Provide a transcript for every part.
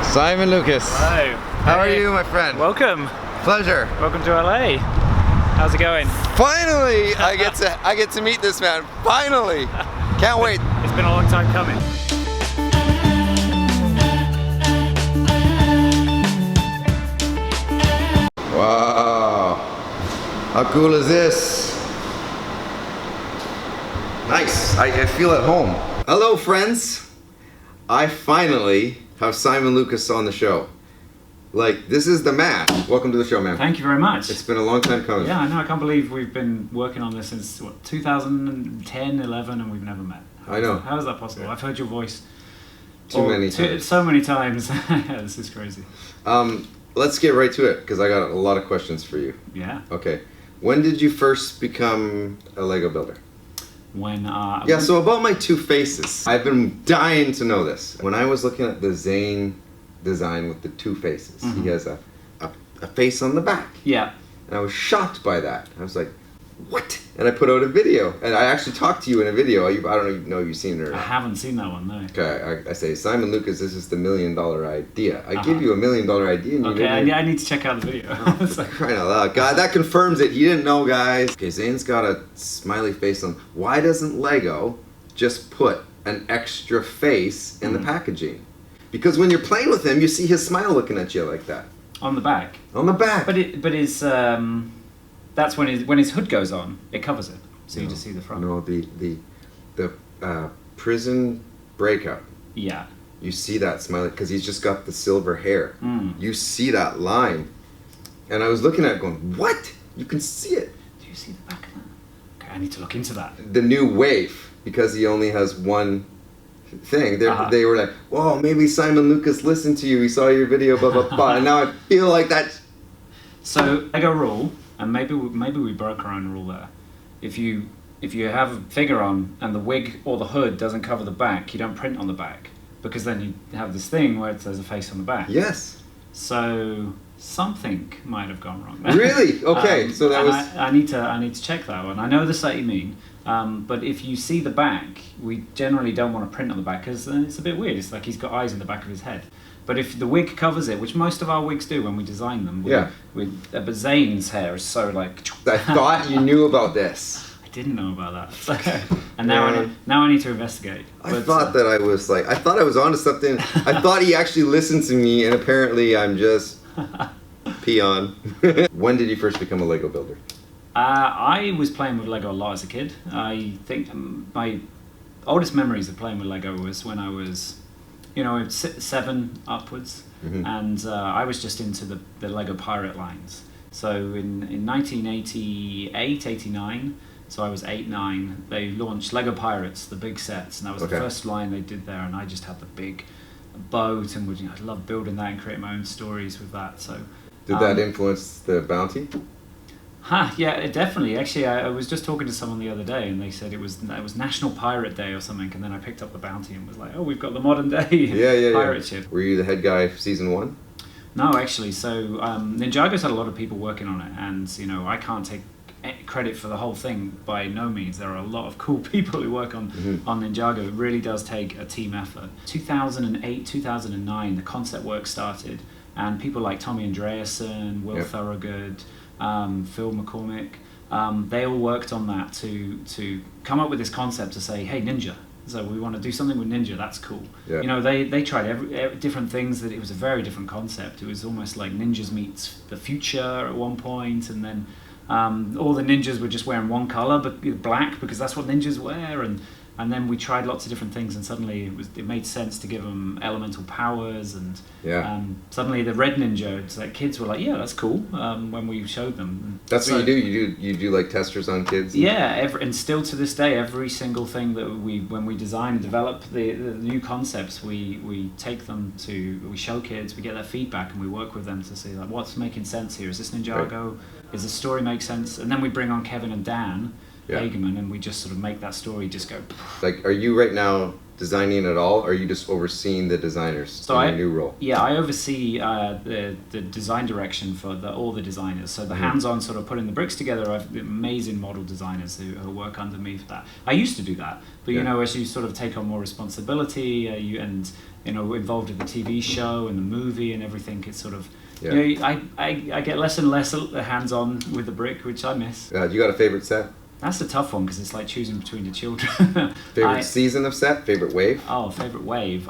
Simon Lucas. Hello. How are you, my friend? Welcome. Pleasure. Welcome to LA. How's it going? Finally, I get to meet this man. Finally. Can't wait. It's been a long time coming. Wow. How cool is this? Nice. I feel at home. Hello, friends. I finally have Simon Lucas on the show. Like, this is the man. Welcome to the show, man. Thank you very much. It's been a long time coming. Yeah, I know. I can't believe we've been working on this since, what, 2010, 11, and we've never met. I know. How is that possible? I've heard your voice Too many times. So many times. Yeah, this is crazy. Let's get right to it, because I got a lot of questions for you. Yeah. Okay. When did you first become a Lego builder? So about my two faces. I've been dying to know this. When I was looking at the Zane design with the two faces, he has a face on the back. Yeah. And I was shocked by that. I was like, what? And I put out a video. And I actually talked to you in a video. I don't even know if you've seen it or not. I haven't seen that one, no. Okay, I say, Simon Lucas, this is the $1 million idea. I give you $1 million idea and you okay, I need to check out the video. It's like, crying out loud. God, that confirms it. He didn't know, guys. Okay, Zane's got a smiley face on. Why doesn't Lego just put an extra face in the packaging? Because when you're playing with him, you see his smile looking at you like that. On the back. On the back. But his that's when his hood goes on, it covers it, so you just see the front. No, the prison breakout. Yeah. You see that smile because he's just got the silver hair. You see that line, and I was looking at it going, "What? You can see it." Do you see the back of that? Okay, I need to look into that. The new wave, because he only has one thing. They were like, "Whoa, maybe Simon Lucas listened to you. He saw your video, blah blah blah." And now I feel like that. So Lego rule. And maybe we broke our own rule there. If you have a figure on and the wig or the hood doesn't cover the back, you don't print on the back, because then you have this thing where it says a face on the back. Yes. So something might have gone wrong there. Really? Okay. So that was. I need to check that one. I know the set you mean, but if you see the back, we generally don't want to print on the back because it's a bit weird. It's like he's got eyes in the back of his head. But if the wig covers it, which most of our wigs do when we design them, but Zane's hair is so like. I thought you knew about this. I didn't know about that, and now I need to investigate. I thought that I was onto something. I thought he actually listened to me, and apparently I'm just peon. When did you first become a Lego builder? I was playing with Lego a lot as a kid. I think my oldest memories of playing with Lego was when I was, 7 upwards, and I was just into the Lego pirate lines. So in 1988, 89, so I was 8, 9, they launched Lego Pirates, the big sets, and that was the first line they did there, and I just had the big boat, and I loved building that and creating my own stories with that. So did that influence the bounty? Yeah, it definitely. Actually, I was just talking to someone the other day, and they said it was National Pirate Day or something, and then I picked up the bounty and was like, oh, we've got the modern day pirate ship. Were you the head guy for season 1? No, actually. So Ninjago's had a lot of people working on it, and I can't take credit for the whole thing by no means. There are a lot of cool people who work on Ninjago. It really does take a team effort. 2008, 2009, the concept work started, and people like Tommy Andreasen, Will Thorogood, Phil McCormick, they all worked on that to come up with this concept to say, hey, Ninja, so we want to do something with Ninja, that's cool. Yeah. They tried every different things, that it was a very different concept. It was almost like ninjas meets the future at one point, and then all the ninjas were just wearing one color, but black, because that's what ninjas wear, and then we tried lots of different things, and suddenly it made sense to give them elemental powers, and suddenly the red ninja, it's like kids were like, yeah, that's cool, when we showed them. That's what you do like testers on kids? And still to this day, every single thing that when we design and develop the new concepts, we take them we show kids, we get their feedback, and we work with them to see like, what's making sense here? Is this Ninjago? Does the story make sense? And then we bring on Kevin and Dan, Yeah. Hageman, and we just sort of make that story just go. Like, are you right now designing at all, or are you just overseeing the designers in your new role? Yeah, I oversee the design direction for all the designers. So the hands-on sort of putting the bricks together. I've amazing model designers who work under me for that. I used to do that, but you know, as you sort of take on more responsibility, you know, involved in the TV show and the movie and everything, it's sort of. Yeah. You know, I get less and less hands-on with the brick, which I miss. You got a favorite set? That's a tough one because it's like choosing between the children. Favorite season of set? Favorite wave? Oh, favorite wave.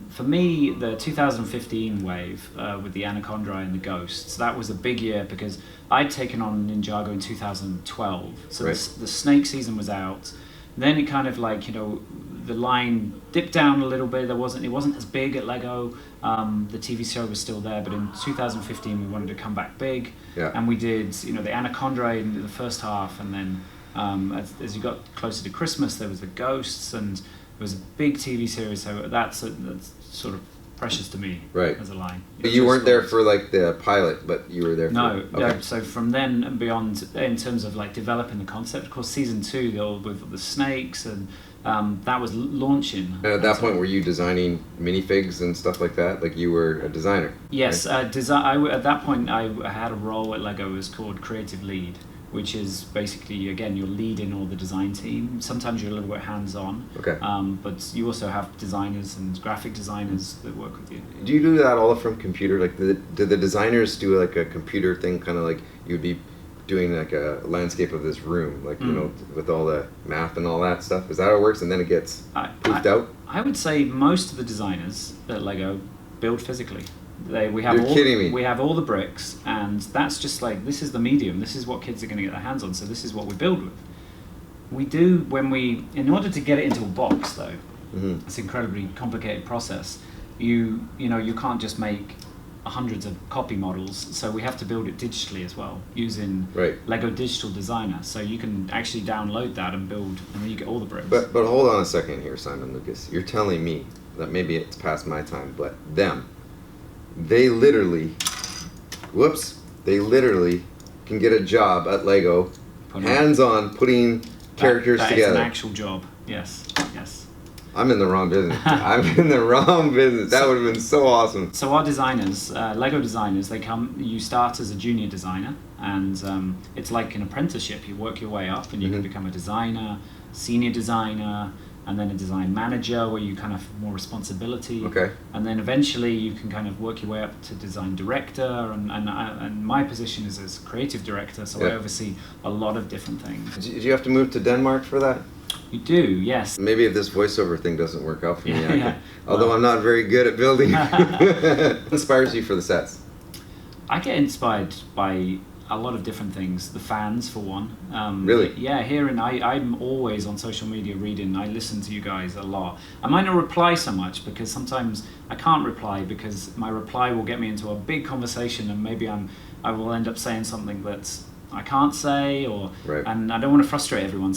For me, the 2015 wave with the Anaconda and the Ghosts. That was a big year because I'd taken on Ninjago in 2012. So the Snake season was out. Then it kind of like, you know, the line dipped down a little bit. It wasn't as big at Lego. The TV show was still there, but in 2015 we wanted to come back big. Yeah. And we did, you know, the Anaconda in the first half, and then as you got closer to Christmas, there was the Ghosts, and it was a big TV series. So that's sort of precious to me as a line. But you weren't there for like the pilot, but you were there. No. So from then and beyond, in terms of like developing the concept, of course, season 2 with the snakes and that was launching. And at that point, were you designing minifigs and stuff like that? Like you were a designer? Yes, right? At that point, I had a role at Lego. It was called creative lead, which is basically, again, you're leading all the design team. Sometimes you're a little bit hands-on, but you also have designers and graphic designers that work with you. Do you do that all from computer? Like, do the designers do like a computer thing, kind of like you'd be doing like a landscape of this room, like, you know, with all the math and all that stuff? Is that how it works? And then it gets poofed out? I would say most of the designers at Lego build physically. We have all the bricks, and that's just like, this is the medium, this is what kids are going to get their hands on, so this is what we build with. We do, in order to get it into a box though, it's an incredibly complicated process. You can't just make hundreds of copy models, so we have to build it digitally as well, using Lego Digital Designer, so you can actually download that and build, and then you get all the bricks. But hold on a second here, Simon Lucas. You're telling me that maybe it's past my time, but they literally can get a job at Lego, hands-on, putting characters together. That is an actual job, yes. I'm in the wrong business. That would have been so awesome. So our designers, Lego designers, you start as a junior designer, and it's like an apprenticeship. You work your way up, and you can become a designer, senior designer, and then a design manager where you kind of have more responsibility. Okay. And then eventually you can kind of work your way up to design director, and my position is as creative director, so I oversee a lot of different things. Did you have to move to Denmark for that? You do, yes. Maybe if this voiceover thing doesn't work out for me, although I'm not very good at building. What inspires you for the sets? I get inspired by a lot of different things. The fans, for one. Really? Yeah, I'm always on social media reading. I listen to you guys a lot. I might not reply so much because sometimes I can't reply because my reply will get me into a big conversation, and maybe I will end up saying something that I can't say, and I don't want to frustrate everyone.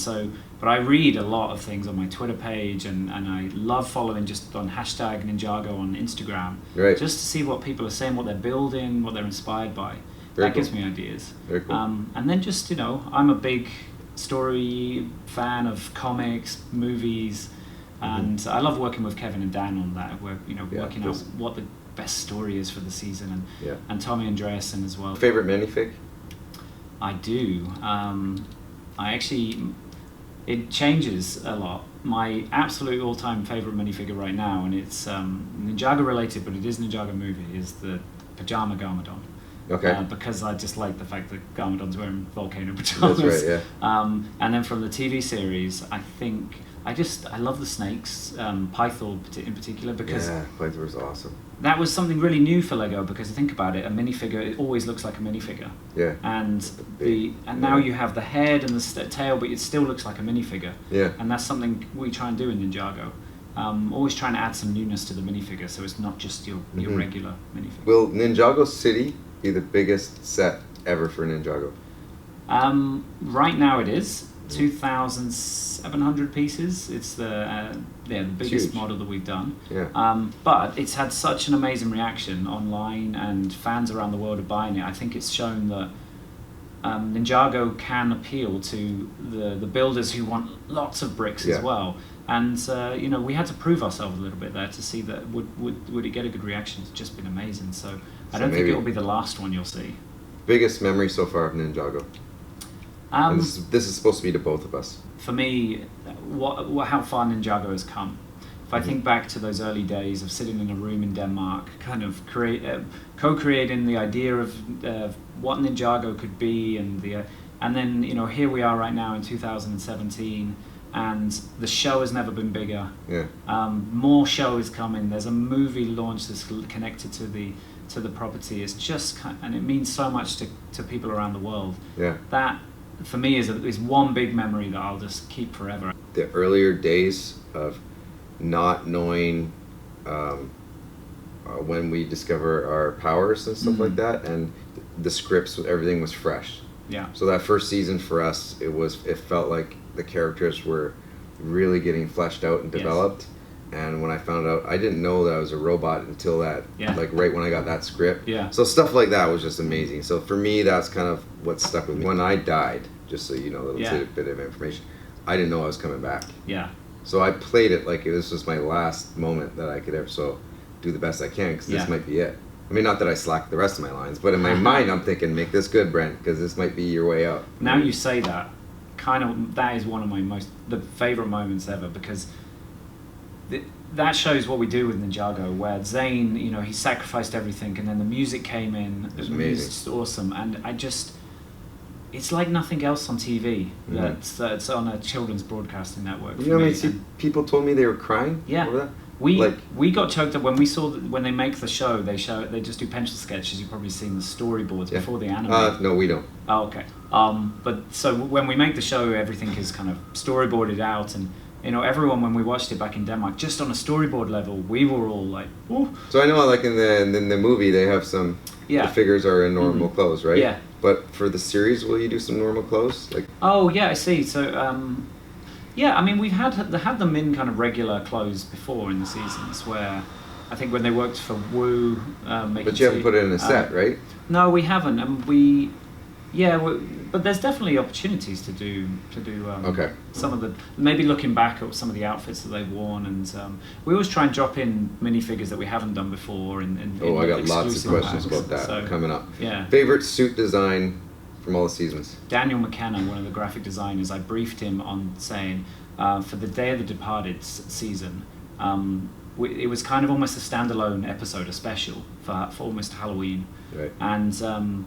But I read a lot of things on my Twitter page, and I love following just on hashtag Ninjago on Instagram, just to see what people are saying, what they're building, what they're inspired by. That gives me ideas. Very cool. And then just, I'm a big story fan of comics, movies, and I love working with Kevin and Dan on that. We're working out what the best story is for the season, and Tommy Andreasen as well. Favorite minifig? I do. It changes a lot. My absolute all-time favorite minifigure right now, and it's Ninjago related, but it is Ninjago movie, is the Pajama Garmadon. Okay. Because I just like the fact that Garmadon's wearing volcano pajamas. That's right, yeah. And then from the TV series, I think I love the snakes, Pythor in particular, because Pythor's awesome. That was something really new for Lego, because think about it, a minifigure, it always looks like a minifigure. Yeah. And now you have the head and the tail, but it still looks like a minifigure. Yeah. And that's something we try and do in Ninjago. Always trying to add some newness to the minifigure, so it's not just your regular minifigure. Will Ninjago City be the biggest set ever for Ninjago? Right now it is 2,700 pieces. It's the biggest model that we've done. Yeah. But it's had such an amazing reaction online, and fans around the world are buying it. I think it's shown that Ninjago can appeal to the builders who want lots of bricks as well. And you know, we had to prove ourselves a little bit there to see that would it get a good reaction. It's just been amazing. So I don't think it will be the last one you'll see. Biggest memory so far of Ninjago? This is supposed to be to both of us. For me, how far Ninjago has come. If I think back to those early days of sitting in a room in Denmark, kind of co-creating the idea of what Ninjago could be, and then you know, here we are right now in 2017, and the show has never been bigger. Yeah. More show is coming. There's a movie launch that's connected to the property. It's just, and it means so much to people around the world. Yeah. That for me is one big memory that I'll just keep forever. The earlier days of not knowing when we discover our powers and stuff like that, and the scripts, everything was fresh. Yeah. So that first season for us, it felt like the characters were really getting fleshed out and developed. And when I found out, I didn't know that I was a robot until that, like right when I got that script. Yeah. So stuff like that was just amazing. So for me, that's kind of what stuck with me. When I died, just so you know, a little bit of information, I didn't know I was coming back. Yeah. So I played it like this was my last moment that I could ever do the best I can, because this might be it. I mean, not that I slacked the rest of my lines, but in my mind I'm thinking, make this good, Brent, because this might be your way out. Now you say that, that is one of my the favorite moments ever, because that shows what we do with Ninjago, where Zane, you know, he sacrificed everything, and then the music came in. It was amazing. It's awesome, and it's like nothing else on TV that's on a children's broadcasting network. You know what I mean? People told me they were crying over that. We got choked up when we saw that when they make the show. They just do pencil sketches. You've probably seen the storyboards before the anime. No, we don't. Oh, okay. But so when we make the show, everything is kind of storyboarded out, and you know, everyone, when we watched it back in Denmark, just on a storyboard level, we were all like, ooh. So I know, like in the movie, they have some. The figures are in normal clothes, right? Yeah. But for the series, will you do some normal clothes? Like. Oh yeah, I see. So yeah, I mean, we've had them in kind of regular clothes before in the seasons, where I think when they worked for Woo, but you haven't put it in a set, right? No, we haven't, and but there's definitely opportunities to do some of the, maybe looking back at some of the outfits that they've worn, and we always try and drop in minifigures that we haven't done before. I got lots of questions about that coming up. Yeah. Favorite suit design from all the seasons? Daniel McKenna, one of the graphic designers, I briefed him on saying for the Day of the Departed season, it was kind of almost a standalone episode, a special for almost Halloween, right? And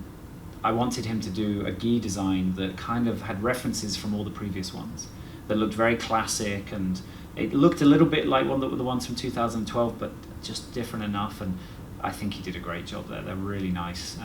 I wanted him to do a gi design that kind of had references from all the previous ones, that looked very classic, and it looked a little bit like the ones from 2012, but just different enough. And I think he did a great job there. They're really nice.